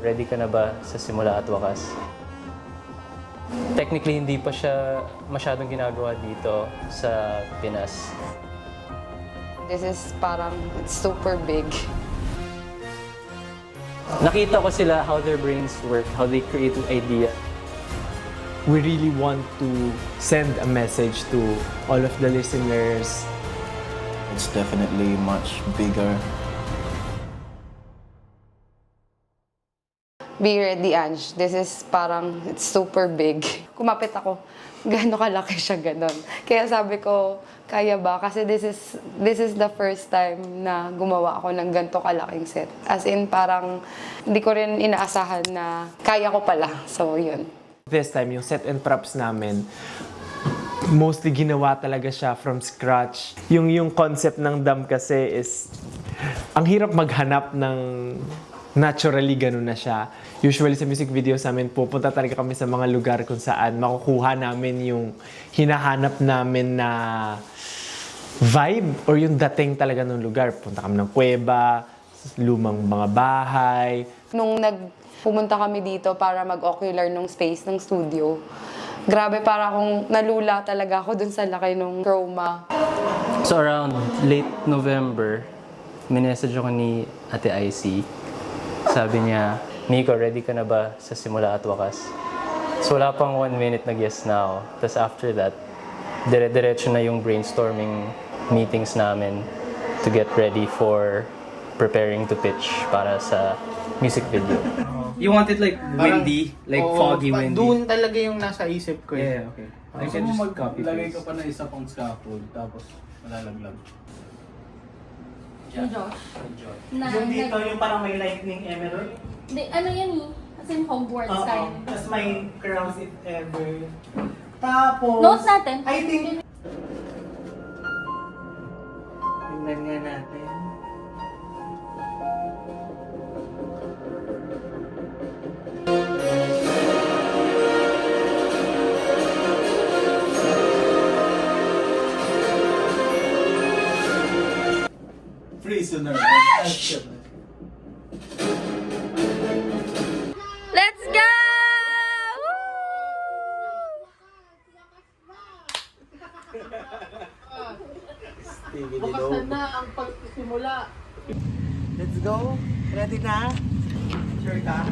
ready ka na ba sa simula at wakas? Technically, hindi pa siya masyadong ginagawa dito sa Pinas. This is parang, it's super big. Nakita ko sila how their brains work, how they create an idea. We really want to send a message to all of the listeners. It's definitely much bigger. Be ready, Ange. This is parang, it's super big. Kumapit ako, gaano kalaki siya ganon. Kaya sabi ko, kaya ba? Kasi this is the first time na gumawa ako ng ganito kalaking set. As in, parang hindi ko rin inaasahan na kaya ko pala. So, yun. This time, yung set and props namin, mostly ginawa talaga siya from scratch. Yung concept ng dam kasi is, ang hirap maghanap ng naturally ganun na siya. Usually sa music videos namin, pupunta talaga kami sa mga lugar kung saan makukuha namin yung hinahanap namin na vibe or yung dating talaga ng lugar. Punta kami ng kuweba, lumang mga bahay. Nung pumunta kami dito para mag-ocular nung space ng studio, grabe, para akong nalula talaga ako dun sa laki ng chroma. So around late November, minessage ako ni Ate IC. Sabi niya, Nico, ready ka na ba sa simula at wakas? So wala pang 1 minute nag-yes na ako. Tapos after that, dire-diretso na yung brainstorming meetings namin to get ready for preparing to pitch para sa music video. You want it like windy, like foggy windy? Doon talaga yung nasa isip ko. Yeah, okay. I can just copy Lagay paste. ka pa na isa pang scaffold, tapos malalaglag. Yung Josh. Na, Yung dito, yung parang may lightning emerald. Di, ano yan eh? As in Hogwarts Oo. style. Tapos may crowns if ever. Tapos, Notes natin. I think, tingnan nga natin. Prisoner. Let's go! Bukas na ang pagsimula. Let's go. Ready na? Sure ka?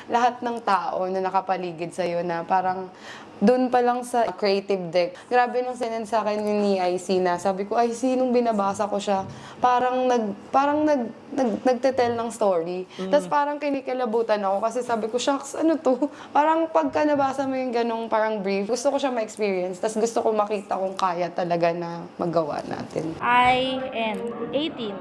Lahat ng tao na nakapaligid sa'yo na parang doon pa lang sa creative deck. Grabe nung sinend sa akin yung ni IC na sabi ko, IC, nung binabasa ko siya, nagtetel ng story. Tapos parang kinikilabutan ako kasi sabi ko, shucks, ano to? Parang pagka nabasa mo yung ganong parang brief, gusto ko siya ma-experience. Tapos gusto ko makita kung kaya talaga na magawa natin. I-N. 18.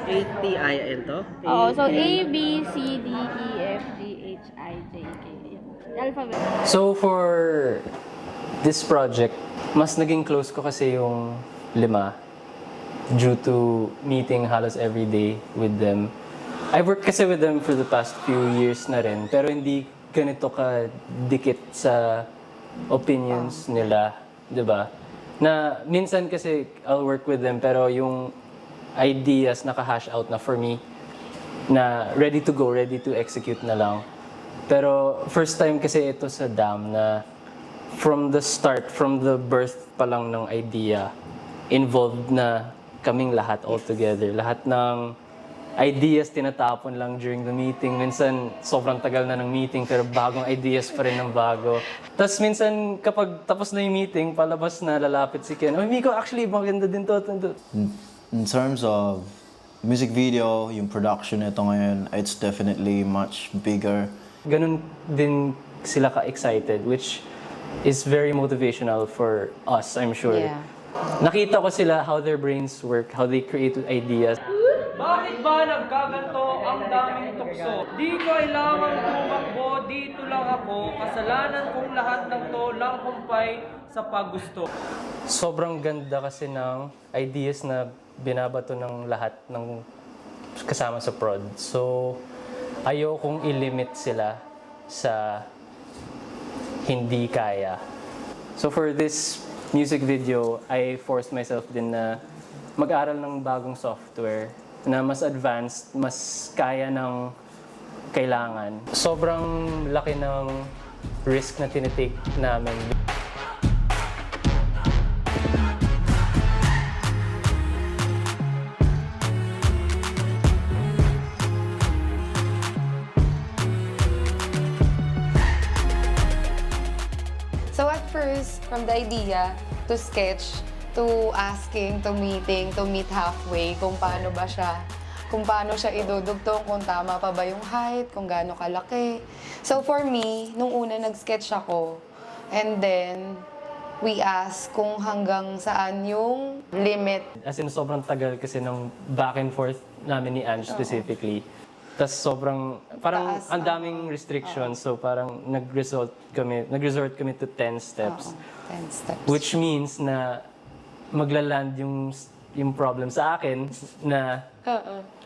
ATIN to? Oo, so A, B, C, D, E, F, G, H, I, J, K. Alphabet. So for this project, mas naging close ko kasi yung 5 due to meeting halos every day with them. I've worked kasi with them for the past few years na rin, pero hindi ganito ka dikit sa opinions nila, 'di ba? Na minsan kasi I'll work with them pero yung ideas naka-hash out na for me na ready to go, ready to execute na lang. Pero first time kasi ito sa DAM na from the start, from the birth pa lang ng idea, involved na kaming lahat all together. Lahat ng ideas tinatapon lang during the meeting. Minsan sobrang tagal na ng meeting pero bagong ideas pa rin ng bago. Tapos minsan kapag tapos na yung meeting, palabas na lalapit si Ken, oh Miko, actually maganda din to. In terms of music video, yung production nito ngayon, it's definitely much bigger. Ganun din sila ka-excited, which is very motivational for us, I'm sure. Yeah. Nakita ko sila how their brains work, how they create ideas. Bakit ba nagkaganto ang daming tukso? Di kailangan tumakbo, dito lang ako. Kasalanan kong lahat ng to lang kumpay sa paggusto. Sobrang ganda kasi ng ideas na binabato ng lahat ng kasama sa prod. So, ayokong i-limit sila sa hindi kaya. So for this music video, I forced myself din na mag-aral ng bagong software na mas advanced, mas kaya ng kailangan. Sobrang laki ng risk na tinitake namin. So at first, from the idea to sketch, to asking, to meeting, to meet halfway, kung paano ba siya, kung paano siya idudugtong, kung tama pa ba yung height, kung gaano kalaki. So for me, nung una nag-sketch ako, and then we ask kung hanggang saan yung limit. As in, sobrang tagal kasi ng back and forth namin ni Ange specifically. Tapos sobrang, parang Taas, ang daming restrictions. So parang nag-resort kami to 10 steps. 10 steps. Which means na maglaland yung problem sa akin na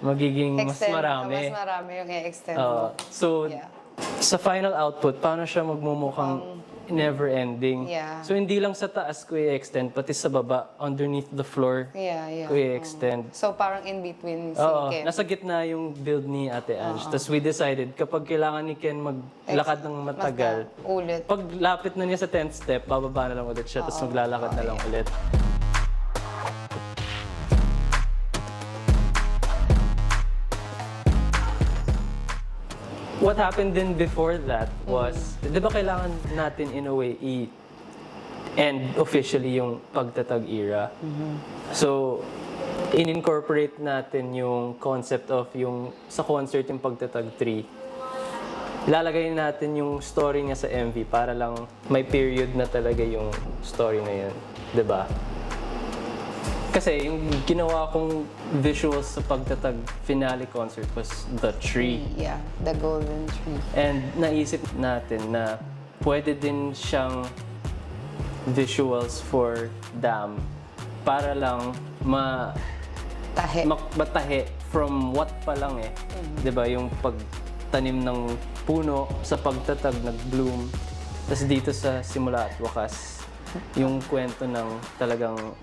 magiging mas marami. Mas marami yung i-extend Oo. mo. So, Yeah. sa final output, paano siya magmumukhang never-ending? Yeah. So, hindi lang sa taas ko i-extend, pati sa baba, underneath the floor Yeah. ko i-extend. So parang in between si Oo, Ken. nasa gitna yung build ni Ate Ange. Tapos we decided, kapag kailangan ni Ken maglakad ng matagal, Ulit. pag lapit na niya sa 10th step, bababa na lang ulit siya, tapos maglalakad na lang ulit. What happened din before that was, di ba kailangan natin in a way end officially yung pagtatag era? So, in-incorporate natin yung concept of yung sa concert yung pagtatag 3. Ilalagay natin yung story niya sa MV para lang may period na talaga yung story na yun. Di ba? Kasi yung ginawa kong visuals sa pagtatag finale concert was the tree. Yeah, the golden tree. And naisip natin na pwede din siyang visuals for Dam para lang Tahe. matahe from what pa lang eh. 'Di ba yung pagtanim ng puno sa pagtatag nag-bloom. Tapos dito sa simula at wakas, yung kwento ng talagang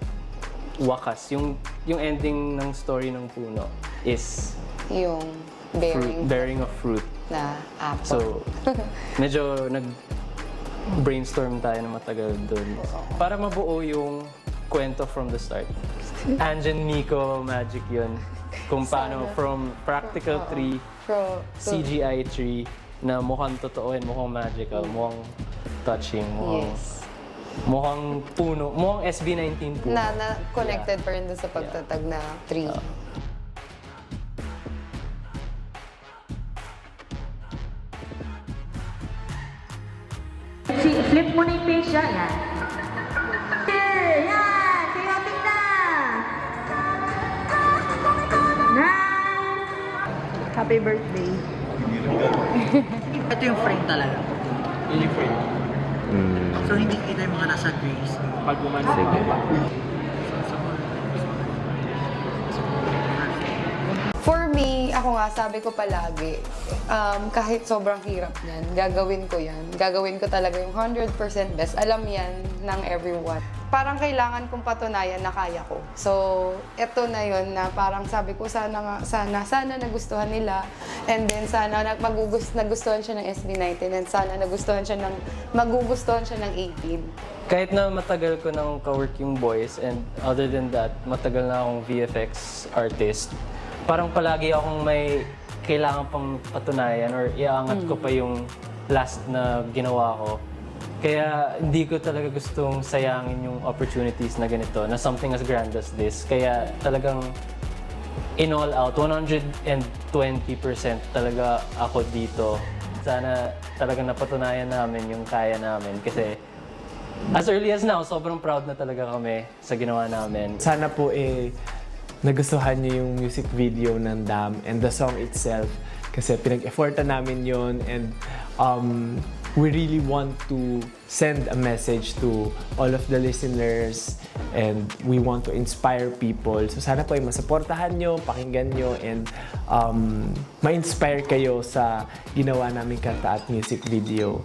wakas, yung ending ng story ng puno is Yung bearing of fruit. na apple. So, medyo nag-brainstorm tayo na matagal doon. Para mabuo yung kwento from the start. Ange and Nico magic yun. Kung paano from practical tree, CGI tree, na mukhang totoo and mukhang magical, mukhang touching, mukhang, Yes. mukhang puno, mukhang SB19 puno. Na connected pa rin doon sa pagtatag na tree. Flip mo na yung page yan. Yan. Yan! Chaotic na! Nice! Happy birthday. Ito yung frame talaga. Yun yung frame. So hindi kita yung mga nasa grace. Pag umansig. For me, ako nga, sabi ko palagi, kahit sobrang hirap niyan, gagawin ko yan. Gagawin ko talaga yung 100% best. Alam yan ng everyone. Parang kailangan kong patunayan na kaya ko. So, eto na yun na parang sabi ko, sana nagustuhan nila. And then sana nagustuhan siya ng SB19 and sana magugustuhan siya ng 18. Kahit na matagal ko nang ka-work yung boys and other than that, matagal na akong VFX artist, parang palagi akong may kailangan pang patunayan or iaangat ko pa yung last na ginawa ko. Kaya hindi ko talaga gustong sayangin yung opportunities na ganito, na something as grand as this. Kaya talagang in all out, 120% talaga ako dito. Sana talagang napatunayan namin yung kaya namin kasi as early as now, sobrang proud na talaga kami sa ginawa namin. Sana po nagustuhan niyo yung music video ng Dam and the song itself kasi pinag-effortan namin yon and we really want to send a message to all of the listeners and we want to inspire people. So sana po ay masuportahan nyo, pakinggan nyo and ma-inspire kayo sa ginawa naming kanta at music video.